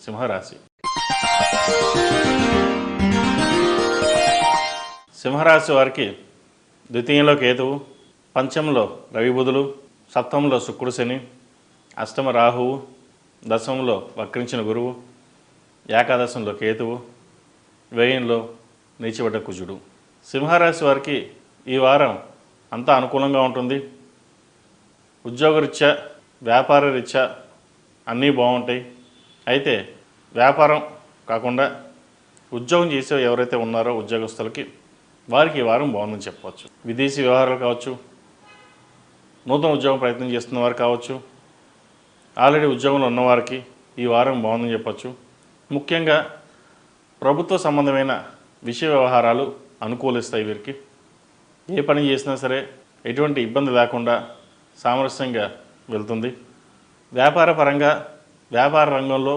సింహరాశి. సింహరాశి వారికి ద్వితీయంలో కేతువు, పంచమంలో రవి బుధులు, సప్తమంలో శుక్రుడు శని, అష్టమ రాహువు, దశమంలో వక్రించిన గురువు, ఏకాదశంలో కేతువు, వ్యయంలో నీచబడ్డ కుజుడు. సింహరాశి వారికి ఈ వారం అంతా అనుకూలంగా ఉంటుంది. ఉద్యోగరీత్యా వ్యాపార రీత్యా అన్నీ బాగుంటాయి. అయితే వ్యాపారం కాకుండా ఉద్యోగం చేసే ఎవరైతే ఉన్నారో ఉద్యోగస్తులకి వారికి ఈ వారం బాగుందని చెప్పవచ్చు. విదేశీ వ్యవహారాలు కావచ్చు, నూతన ఉద్యోగం ప్రయత్నం చేస్తున్న వారు కావచ్చు, ఆల్రెడీ ఉద్యోగంలో ఉన్నవారికి ఈ వారం బాగుందని చెప్పచ్చు. ముఖ్యంగా ప్రభుత్వ సంబంధమైన విషయ వ్యవహారాలు అనుకూలిస్తాయి. వీరికి ఏ పని చేసినా సరే ఎటువంటి ఇబ్బంది లేకుండా సామరస్యంగా వెళ్తుంది. వ్యాపార పరంగా వ్యాపార రంగంలో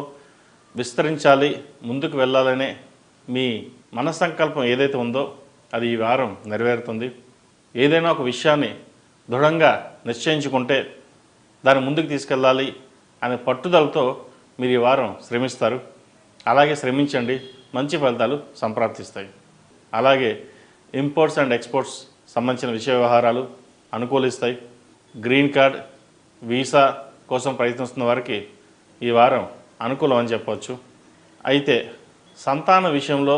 విస్తరించాలి, ముందుకు వెళ్ళాలనే మీ మనస్సంకల్పం ఏదైతే ఉందో అది ఈ వారం నెరవేరుతుంది. ఏదైనా ఒక విషయాన్ని దృఢంగా నిశ్చయించుకుంటే దాన్ని ముందుకు తీసుకెళ్ళాలి అనే పట్టుదలతో మీరు ఈ వారం శ్రమిస్తారు. అలాగే శ్రమించండి, మంచి ఫలితాలు సంప్రాప్తిస్తాయి. అలాగే ఇంపోర్ట్స్ అండ్ ఎక్స్పోర్ట్స్ సంబంధించిన విషయ వ్యవహారాలు అనుకూలిస్తాయి. గ్రీన్ కార్డ్, వీసా కోసం ప్రయత్నిస్తున్న వారికి ఈ వారం అనుకూలం అని చెప్పవచ్చు. అయితే సంతాన విషయంలో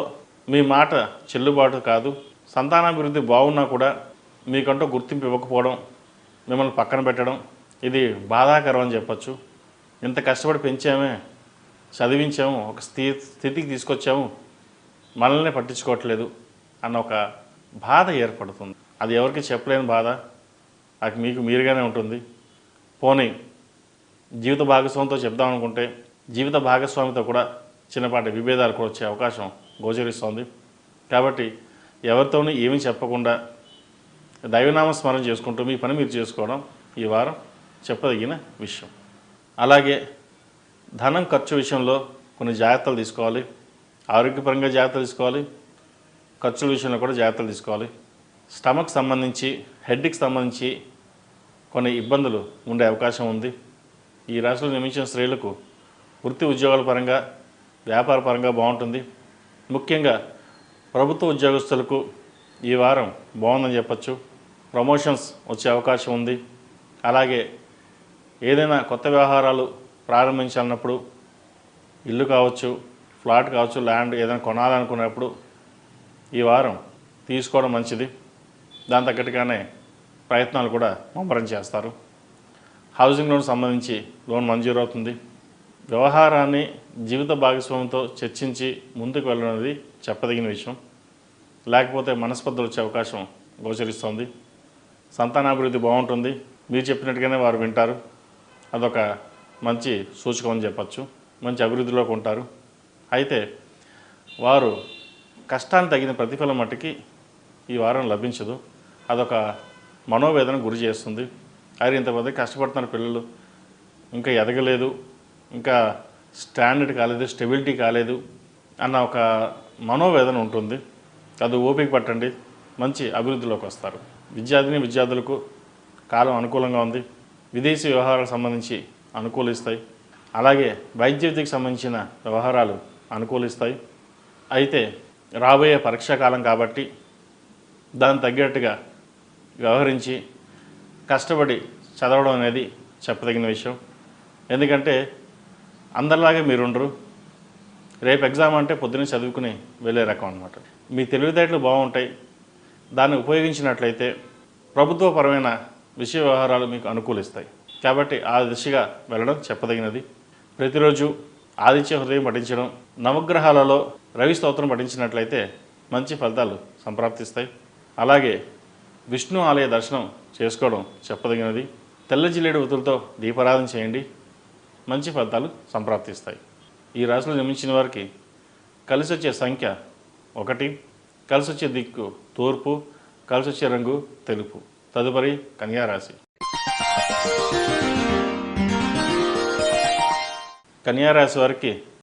మీ మాట చెల్లుబాటు కాదు. సంతానాభివృద్ధి బాగున్నా కూడా మీకంటూ గుర్తింపు ఇవ్వకపోవడం, మిమ్మల్ని పక్కన పెట్టడం ఇది బాధాకరం అని చెప్పచ్చు. ఇంత కష్టపడి పెంచామే, చదివించాము, ఒక స్థితికి తీసుకొచ్చాము, మనల్ని పట్టించుకోవట్లేదు అన్న ఒక బాధ ఏర్పడుతుంది. అది ఎవరికి చెప్పలేని బాధ, అది మీకు మీరుగానే ఉంటుంది. పోనీ జీవిత భాగస్వామితో చెప్దామనుకుంటే జీవిత భాగస్వామితో కూడా చిన్నపాటి విభేదాలు కూడా వచ్చే అవకాశం గోచరిస్తోంది. కాబట్టి ఎవరితోనూ ఏమీ చెప్పకుండా దైవనామ స్మరణ చేసుకుంటూ మీ పని మీరు చేసుకోవడం ఈ వారం చెప్పదగిన విషయం. అలాగే ధనం ఖర్చు విషయంలో కొన్ని జాగ్రత్తలు తీసుకోవాలి. ఆరోగ్యపరంగా జాగ్రత్తలు తీసుకోవాలి, ఖర్చుల విషయంలో కూడా జాగ్రత్తలు తీసుకోవాలి. స్టమక్ సంబంధించి, హెడ్కి సంబంధించి కొన్ని ఇబ్బందులు ఉండే అవకాశం ఉంది. ఈ రాశిలో జన్మించిన స్త్రీలకు వృత్తి ఉద్యోగాల పరంగా, వ్యాపార పరంగా బాగుంటుంది. ముఖ్యంగా ప్రభుత్వ ఉద్యోగస్తులకు ఈ వారం బాగుందని చెప్పచ్చు. ప్రమోషన్స్ వచ్చే అవకాశం ఉంది. అలాగే ఏదైనా కొత్త వ్యవహారాలు ప్రారంభించాలన్నప్పుడు ఇల్లు కావచ్చు, ఫ్లాట్ కావచ్చు, ల్యాండ్ ఏదైనా కొనాలనుకున్నప్పుడు ఈ వారం తీసుకోవడం మంచిది. దాని తగ్గట్టుగానే ప్రయత్నాలు కూడా ముమ్మరం చేస్తారు. హౌసింగ్ లోన్ సంబంధించి లోన్ మంజూరు అవుతుంది. వ్యవహారాన్ని జీవిత భాగస్వామితో చర్చించి ముందుకు వెళ్ళడం చెప్పదగిన విషయం. లేకపోతే మనస్పర్ధలు వచ్చే అవకాశం గోచరిస్తోంది. సంతానాభివృద్ధి బాగుంటుంది. మీరు చెప్పినట్టుగానే వారు వింటారు. అదొక మంచి సూచకం అని చెప్పచ్చు. మంచి అభివృద్ధిలోకి ఉంటారు. అయితే వారు కష్టాన్ని తగిన ప్రతిఫలం మట్టుకి ఈ వారం లభించదు. అదొక మనోవేదన గురి చేస్తుంది. అది ఇంతమంది కష్టపడుతున్న పిల్లలు ఇంకా ఎదగలేదు, ఇంకా స్టాండర్డ్ కాలేదు, స్టెబిలిటీ కాలేదు అన్న ఒక మనోవేదన ఉంటుంది. అది ఓపిక పట్టండి, మంచి అభివృద్ధిలోకి వస్తారు. విద్యార్థులకు కాలం అనుకూలంగా ఉంది. విదేశీ వ్యవహారాలకు సంబంధించి అనుకూలిస్తాయి. అలాగే వైద్య విద్యకు సంబంధించిన వ్యవహారాలు అనుకూలిస్తాయి. అయితే రాబోయే పరీక్షాకాలం కాబట్టి దానికి తగ్గట్టుగా వ్యవహరించి కష్టపడి చదవడం అనేది చెప్పదగిన విషయం. ఎందుకంటే అందరిలాగే మీరుండరు. రేపు ఎగ్జామ్ అంటే పొద్దున్నే చదువుకుని వెళ్ళే రకం అనమాట. మీ తెలివితేటలు బాగుంటాయి. దాన్ని ఉపయోగించినట్లయితే ప్రభుత్వపరమైన విషయ వ్యవహారాలు మీకు అనుకూలిస్తాయి. కాబట్టి ఆ దిశగా వెళ్ళడం చెప్పదగినది. ప్రతిరోజు ఆదిత్య హృదయం పఠించడం, నవగ్రహాలలో రవి స్తోత్రం పఠించినట్లయితే మంచి ఫలితాలు సంప్రాప్తిస్తాయి. అలాగే విష్ణు ఆలయ దర్శనం చేసుకోవడం చెప్పదగినది. తెల్ల జిల్లేడు ఒత్తులతో దీపారాధన చేయండి, మంచి ఫలితాలు సంప్రాప్తిస్తాయి. ఈ రాశిలో జన్మించిన వారికి కలిసి వచ్చే సంఖ్య 1, కలిసి వచ్చే దిక్కు తూర్పు, కలిసి వచ్చే రంగు తెలుపు. తదుపరి కన్యారాశి. కన్యారాశి వారికి